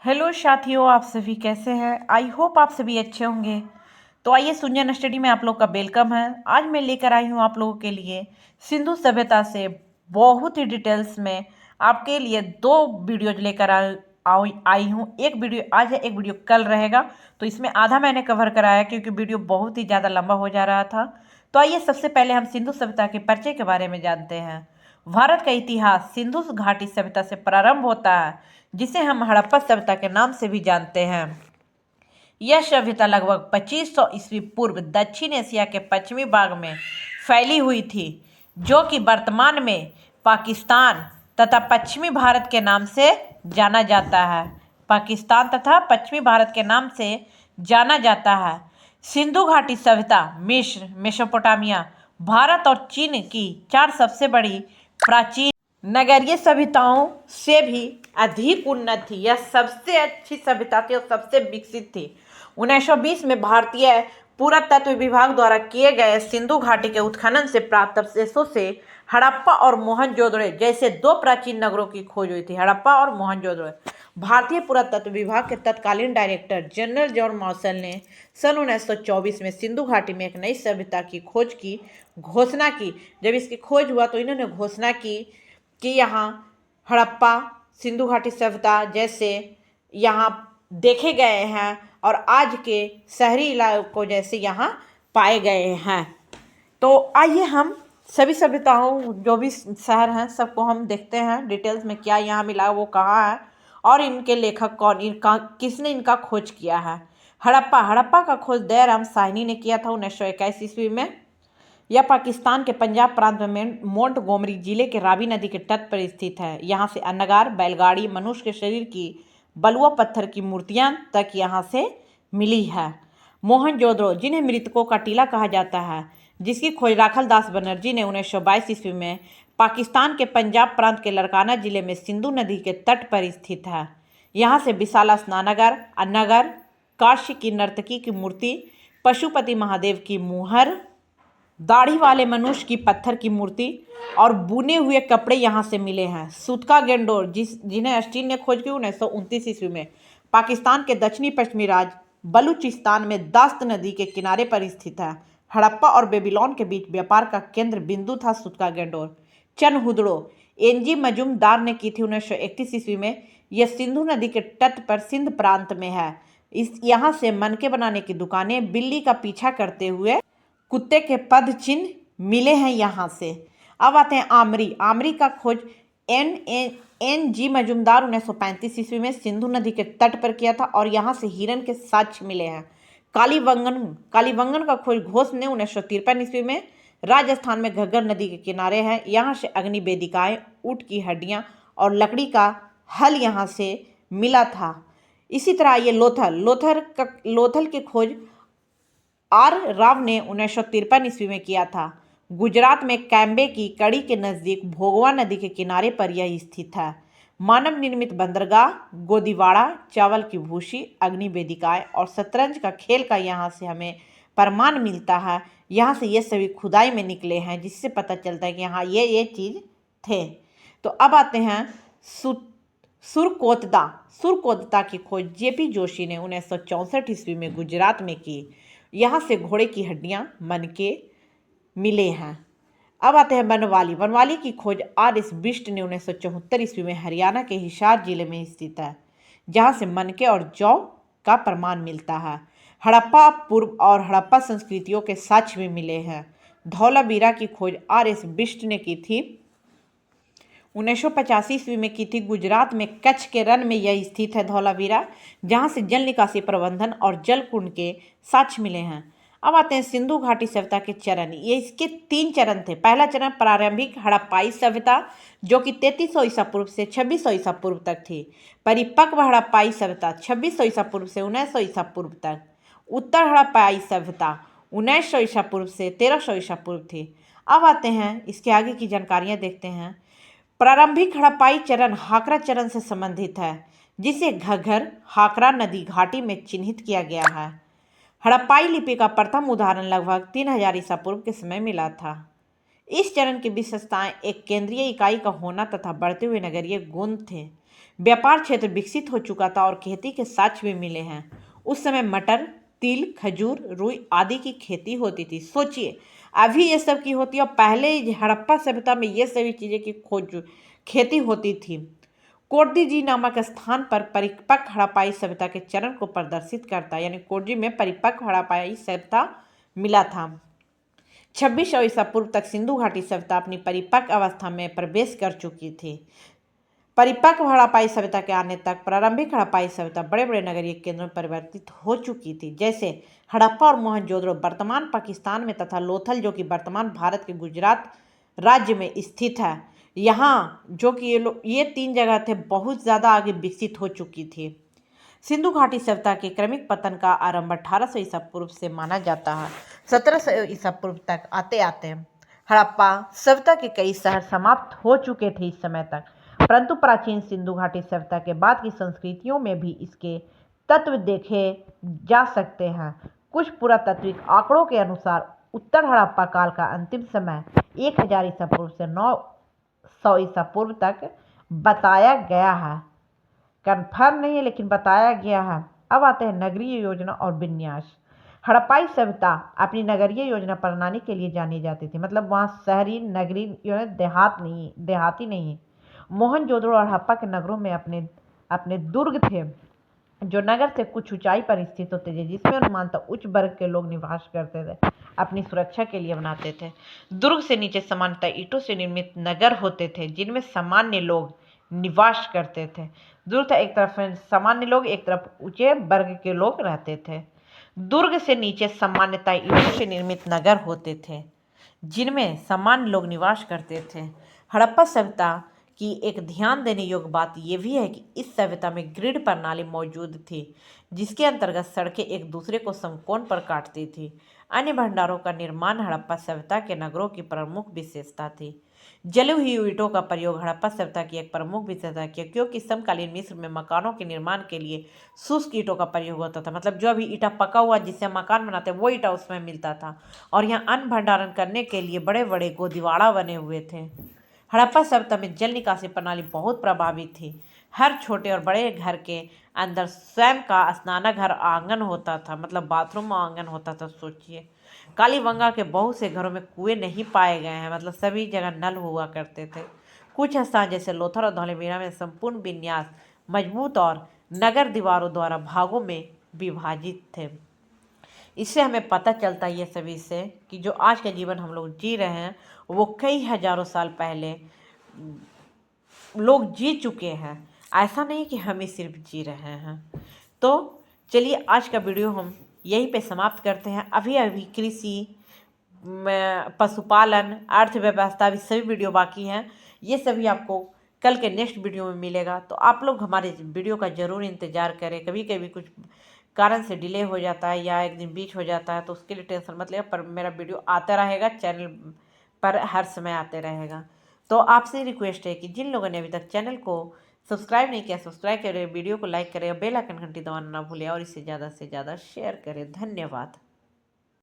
Hello साथियों, आप सभी कैसे हैं। आई होप आप सभी अच्छे होंगे। तो आइए सुनजन स्टडी में आप लोग का वेलकम है। आज मैं लेकर आई हूँ आप लोगों के लिए सिंधु सभ्यता से बहुत ही डिटेल्स में आपके लिए दो वीडियोज लेकर आई हूँ। एक वीडियो आज है, एक वीडियो कल रहेगा। तो इसमें आधा मैंने कवर कराया क्योंकि वीडियो बहुत ही ज़्यादा लंबा हो जा रहा था। तो आइए सबसे पहले हम सिंधु सभ्यता के परिचय के बारे में जानते हैं। भारत का इतिहास सिंधु घाटी सभ्यता से प्रारंभ होता है, जिसे हम हड़प्पा सभ्यता के नाम से भी जानते हैं। यह सभ्यता लगभग 2500 ईस्वी पूर्व दक्षिण एशिया के पश्चिमी भाग में फैली हुई थी, जो कि वर्तमान में पाकिस्तान तथा पश्चिमी भारत के नाम से जाना जाता है। पाकिस्तान तथा पश्चिमी भारत के नाम से जाना जाता है। सिंधु घाटी सभ्यता मिस्र, मेसोपोटामिया, भारत और चीन की चार सबसे बड़ी प्राचीन नगरीय सभ्यताओं से भी अधिक उन्नत थी। यह सबसे अच्छी सभ्यता थी और सबसे विकसित थी। 1920 में भारतीय पुरातत्व विभाग द्वारा किए गए सिंधु घाटी के उत्खनन से प्राप्त अवशेषों से हड़प्पा और मोहनजोदड़ो जैसे दो प्राचीन नगरों की खोज हुई थी। हड़प्पा और मोहनजोदड़ो। भारतीय पुरातत्व विभाग के तत्कालीन डायरेक्टर जनरल जॉन मार्शल ने सन 1924 में सिंधु घाटी में एक नई सभ्यता की खोज की घोषणा की। जब इसकी खोज हुआ तो इन्होंने घोषणा की कि यहाँ हड़प्पा सिंधु घाटी सभ्यता जैसे यहाँ देखे गए हैं और आज के शहरी इलाकों जैसे यहाँ पाए गए हैं। तो आइए हम सभी सभ्यताओं जो भी शहर हैं सबको हम देखते हैं डिटेल्स में, क्या यहाँ मिला, वो कहाँ है और इनके लेखक कौन, इनका किसने इनका खोज किया है। हड़प्पा का खोज दयाराम साहनी ने किया था 1921 ईस्वी में। यह पाकिस्तान के पंजाब प्रांत में मोंटगोमरी जिले के रावी नदी के तट पर स्थित है। यहाँ से अन्नगार, बैलगाड़ी, मनुष्य के शरीर की बलुआ पत्थर की मूर्तियां तक यहाँ से मिली है। मोहनजोदड़ो, जिन्हें मृतकों का टीला कहा जाता है, जिसकी खोज राखल दास बनर्जी ने 1922 ईस्वी में पाकिस्तान के पंजाब प्रांत के लड़काना जिले में सिंधु नदी के तट पर स्थित है। यहाँ से विशाला स्नानागार, अन्नगार, काशी की नर्तकी की मूर्ति, पशुपति महादेव की मुहर, दाढ़ी वाले मनुष्य की पत्थर की मूर्ति और बुने हुए कपड़े यहाँ से मिले हैं। सूतका गेंडोर, जिन्हें अस्टीन ने खोज की 1929 ईस्वी में पाकिस्तान के दक्षिणी पश्चिमी राज्य बलूचिस्तान में दास्त नदी के किनारे पर स्थित है। हड़प्पा और बेबीलोन के बीच व्यापार का केंद्र बिंदु था सूतका गेंडोर। चनहुदड़ो, एनजी मजूमदार ने की थी 1931 ईस्वी में। यह सिंधु नदी के तट पर सिंध प्रांत में है। यहाँ से मनके बनाने की दुकानें, बिल्ली का पीछा करते हुए कुत्ते के पद चिन्ह मिले हैं यहाँ से। अब आते हैं आमरी का खोज एन जी मजूमदार 1935 ईस्वी में सिंधु नदी के तट पर किया था और यहाँ से हिरन के साक्ष्य मिले हैं। कालीबंगन का खोज घोष ने 1953 ईस्वी में राजस्थान में घग्गर नदी के किनारे है। यहाँ से अग्नि वेदिकाएं, ऊँट की हड्डियाँ और लकड़ी का हल यहाँ से मिला था। इसी तरह ये लोथल की खोज आर राव ने 1953 ईस्वी में किया था। गुजरात में कैम्बे की कड़ी के नज़दीक भोगवा नदी के किनारे पर यह स्थित है। मानव निर्मित बंदरगाह, गोदीवाड़ा, चावल की भूसी, अग्नि वेदिकाएं और शतरंज का खेल का यहाँ से हमें प्रमाण मिलता है। यहाँ से ये सभी खुदाई में निकले हैं, जिससे पता चलता है कि यहाँ ये चीज़ थे। तो अब आते हैं सुरकोतदा की खोज जेपी जोशी ने 1964 ईस्वी में गुजरात में की। यहाँ से घोड़े की हड्डियाँ, मनके मिले हैं। अब आते हैं बनवाली की खोज आर एस बिष्ट ने 1974 ईस्वी में हरियाणा के हिसार जिले में स्थित है, जहाँ से मनके और जौ का प्रमाण मिलता है। हड़प्पा पूर्व और हड़प्पा संस्कृतियों के साक्ष्य भी मिले हैं। धौलावीरा की खोज आर एस बिष्ट ने की थी 1985 ईस्वी में की थी। गुजरात में कच्छ के रण में यह स्थित है धौलावीरा, जहाँ से जल निकासी प्रबंधन और जल कुंड के साक्ष्य मिले हैं। अब आते हैं सिंधु घाटी सभ्यता के चरण। ये इसके 3 चरण थे। पहला चरण प्रारंभिक हड़प्पाई सभ्यता, जो कि 3300 ईसा पूर्व से 2600 ईसा पूर्व तक थी। परिपक्व हड़प्पाई सभ्यता 2600 ईसा पूर्व से 1900 ईसा पूर्व तक। उत्तर हड़प्पाई सभ्यता 1900 ईसा पूर्व से 1300 ईसा पूर्व थी। अब आते हैं इसके आगे की जानकारियाँ देखते हैं। प्रारंभिक हड़प्पाई चरण हाकरा चरण से संबंधित है, जिसे घग्गर हाकरा नदी घाटी में चिन्हित किया गया है। हड़प्पाई लिपि का प्रथम उदाहरण लगभग 3000 ईसा पूर्व के समय मिला था। इस चरण की विशेषताएं एक केंद्रीय इकाई का होना तथा बढ़ते हुए नगरीय गुण थे। व्यापार क्षेत्र विकसित हो चुका था और खेती के साक्ष्य भी मिले हैं। उस समय मटर, तिल, खजूर, रुई आदि की खेती होती थी। सोचिए, अभी ये सब की होती है और पहले हड़प्पा सभ्यता में ये सभी चीज़ें की खोज खेती होती थी। कोर्दी जी नामक स्थान पर परिपक्व हड़प्पाई सभ्यता के चरण को प्रदर्शित करता है, यानी कोर्दी में परिपक्व हड़प्पाई सभ्यता मिला था। 2600 ईसा पूर्व तक सिंधु घाटी सभ्यता अपनी परिपक्व अवस्था में प्रवेश कर चुकी थी। परिपक्व हड़प्पाई सभ्यता के आने तक प्रारंभिक हड़प्पाई सभ्यता बड़े बड़े नगरीय केंद्रों में परिवर्तित हो चुकी थी, जैसे हड़प्पा और मोहनजोदड़ो वर्तमान पाकिस्तान में तथा लोथल जो कि वर्तमान भारत के गुजरात राज्य में स्थित है। यहाँ जो कि ये 3 जगह थे बहुत ज़्यादा आगे विकसित हो चुकी थी। सिंधु घाटी सभ्यता के क्रमिक पतन का आरंभ 1800 ईसा पूर्व से माना जाता है। 1700 ईसा पूर्व तक आते आते हड़प्पा सभ्यता के कई शहर समाप्त हो चुके थे इस समय तक, परंतु प्राचीन सिंधु घाटी सभ्यता के बाद की संस्कृतियों में भी इसके तत्व देखे जा सकते हैं। कुछ पुरातात्विक आंकड़ों के अनुसार उत्तर हड़प्पा काल का अंतिम समय 1000 ईसा पूर्व से 900 ईसा पूर्व तक बताया गया है। कन्फर्म नहीं है लेकिन बताया गया है। अब आते हैं नगरीय योजना और विन्यास। हड़प्पाई सभ्यता अपनी नगरीय योजना प्रणाली के लिए जानी जाती थी, मतलब वहाँ शहरी नगरी देहाती नहीं। मोहनजोदड़ो और हड़प्पा के नगरों में अपने अपने दुर्ग थे जो नगर से कुछ ऊंचाई पर स्थित होते थे, जिसमें अनुमानतः उच्च वर्ग के लोग निवास करते थे, अपनी सुरक्षा के लिए बनाते थे। दुर्ग से नीचे सामान्यतः ईंटों से निर्मित नगर होते थे जिनमें सामान्य लोग निवास करते थे। दुर्ग एक तरफ सामान्य लोग, एक तरफ ऊंचे वर्ग के लोग रहते थे। दुर्ग से नीचे सामान्यतः ईंटों से निर्मित नगर होते थे जिनमें सामान्य लोग निवास करते थे। हड़प्पा सभ्यता की एक ध्यान देने योग्य बात यह भी है कि इस सभ्यता में ग्रिड प्रणाली मौजूद थी, जिसके अंतर्गत सड़कें एक दूसरे को समकोण पर काटती थी। अन्य भंडारों का निर्माण हड़प्पा सभ्यता के नगरों की प्रमुख विशेषता थी। जली हुई ईंटों का प्रयोग हड़प्पा सभ्यता की एक प्रमुख विशेषता थी, क्योंकि समकालीन मिस्र में मकानों के निर्माण के लिए शुष्क ईंटों का प्रयोग होता था, मतलब जो अभी ईंटा पका हुआ जिससे मकान बनाते हैं वो ईंटा उसमें मिलता था। और यहाँ अन्न भंडारण करने के लिए बड़े बड़े गोदीवाड़ा बने हुए थे। हड़प्पा सभ्यता में जल निकासी प्रणाली बहुत प्रभावी थी। हर छोटे और बड़े घर के अंदर स्वयं का स्नानाघर आंगन होता था, मतलब बाथरूम आंगन होता था। सोचिए, कालीबंगा के बहुत से घरों में कुएं नहीं पाए गए हैं, मतलब सभी जगह नल हुआ करते थे। कुछ स्थान जैसे लोथल और धौलावीरा में संपूर्ण विन्यास मजबूत और नगर दीवारों द्वारा भागों में विभाजित थे। इससे हमें पता चलता है ये सभी से कि जो आज का जीवन हम लोग जी रहे हैं वो कई हजारों साल पहले लोग जी चुके हैं। ऐसा नहीं कि हम ही सिर्फ जी रहे हैं। तो चलिए आज का वीडियो हम यहीं पे समाप्त करते हैं। अभी अभी कृषि, पशुपालन, अर्थव्यवस्था भी सभी वीडियो बाकी हैं। ये सभी आपको कल के नेक्स्ट वीडियो में मिलेगा, तो आप लोग हमारे वीडियो का ज़रूर इंतज़ार करें। कभी कभी कुछ कारण से डिले हो जाता है या एक दिन बीच हो जाता है, तो उसके लिए टेंशन मत लेगा, पर मेरा वीडियो आता रहेगा, चैनल पर हर समय आते रहेगा। तो आपसे रिक्वेस्ट है कि जिन लोगों ने अभी तक चैनल को सब्सक्राइब नहीं किया, सब्सक्राइब करें, वीडियो को लाइक करें, बेल आइकन घंटी दबाना ना भूलें और इसे ज़्यादा से ज़्यादा शेयर करें। धन्यवाद।